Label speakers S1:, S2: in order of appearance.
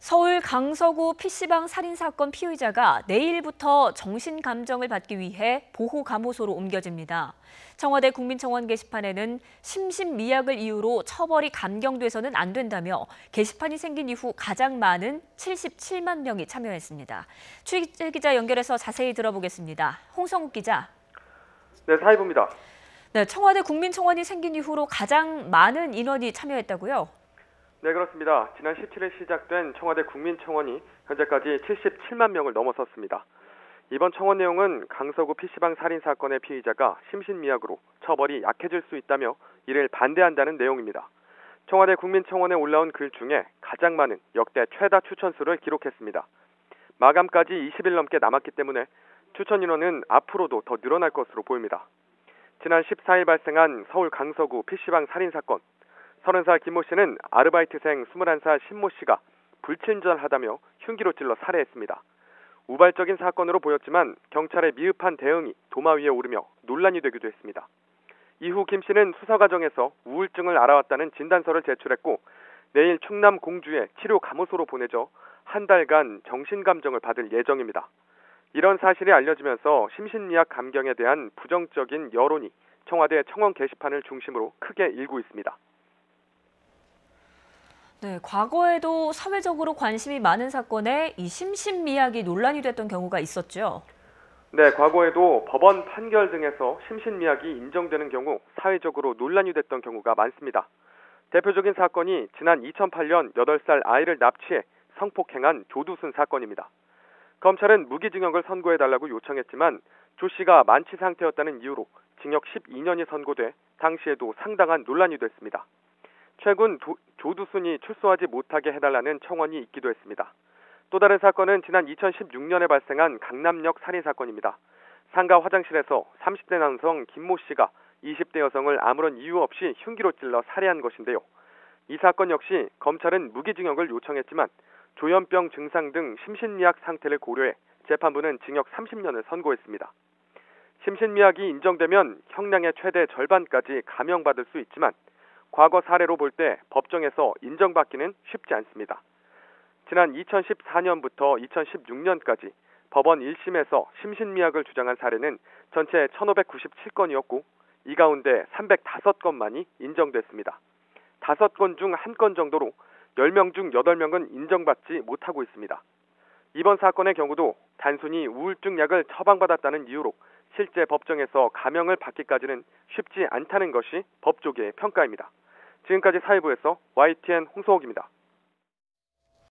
S1: 서울 강서구 PC방 살인 사건 피의자가 내일부터 정신감정을 받기 위해 보호감호소로 옮겨집니다. 청와대 국민청원 게시판에는 심신미약을 이유로 처벌이 감경돼서는 안 된다며 게시판이 생긴 이후 가장 많은 77만 명이 참여했습니다. 취재 기자 연결해서 자세히 들어보겠습니다. 홍성욱 기자.
S2: 네, 사회부입니다.
S1: 네, 청와대 국민청원이 생긴 이후로 가장 많은 인원이 참여했다고요?
S2: 네, 그렇습니다. 지난 17일 시작된 청와대 국민청원이 현재까지 77만 명을 넘어섰습니다. 이번 청원 내용은 강서구 PC방 살인 사건의 피의자가 심신미약으로 처벌이 약해질 수 있다며 이를 반대한다는 내용입니다. 청와대 국민청원에 올라온 글 중에 가장 많은 역대 최다 추천수를 기록했습니다. 마감까지 20일 넘게 남았기 때문에 추천 인원은 앞으로도 더 늘어날 것으로 보입니다. 지난 14일 발생한 서울 강서구 PC방 살인 사건. 30살 김모 씨는 아르바이트생 21살 신모 씨가 불친절하다며 흉기로 찔러 살해했습니다. 우발적인 사건으로 보였지만 경찰의 미흡한 대응이 도마 위에 오르며 논란이 되기도 했습니다. 이후 김 씨는 수사 과정에서 우울증을 알아왔다는 진단서를 제출했고 내일 충남 공주의 치료 감호소로 보내져 한 달간 정신감정을 받을 예정입니다. 이런 사실이 알려지면서 심신미약 감경에 대한 부정적인 여론이 청와대 청원 게시판을 중심으로 크게 일고 있습니다.
S1: 네, 과거에도 사회적으로 관심이 많은 사건에 이 심신미약이 논란이 됐던 경우가 있었죠.
S2: 네, 과거에도 법원 판결 등에서 심신미약이 인정되는 경우 사회적으로 논란이 됐던 경우가 많습니다. 대표적인 사건이 지난 2008년 8살 아이를 납치해 성폭행한 조두순 사건입니다. 검찰은 무기징역을 선고해달라고 요청했지만 조 씨가 만취 상태였다는 이유로 징역 12년이 선고돼 당시에도 상당한 논란이 됐습니다. 최근 조두순이 출소하지 못하게 해달라는 청원이 있기도 했습니다. 또 다른 사건은 지난 2016년에 발생한 강남역 살인 사건입니다. 상가 화장실에서 30대 남성 김모 씨가 20대 여성을 아무런 이유 없이 흉기로 찔러 살해한 것인데요. 이 사건 역시 검찰은 무기징역을 요청했지만 조현병 증상 등 심신미약 상태를 고려해 재판부는 징역 30년을 선고했습니다. 심신미약이 인정되면 형량의 최대 절반까지 감형받을 수 있지만 과거 사례로 볼 때 법정에서 인정받기는 쉽지 않습니다. 지난 2014년부터 2016년까지 법원 1심에서 심신미약을 주장한 사례는 전체 1597건이었고 이 가운데 305건만이 인정됐습니다. 5건 중 1건 정도로 10명 중 8명은 인정받지 못하고 있습니다. 이번 사건의 경우도 단순히 우울증 약을 처방받았다는 이유로 실제 법정에서 감형을 받기까지는 쉽지 않다는 것이 법조계의 평가입니다. 지금까지 사회부에서 YTN 홍성욱입니다.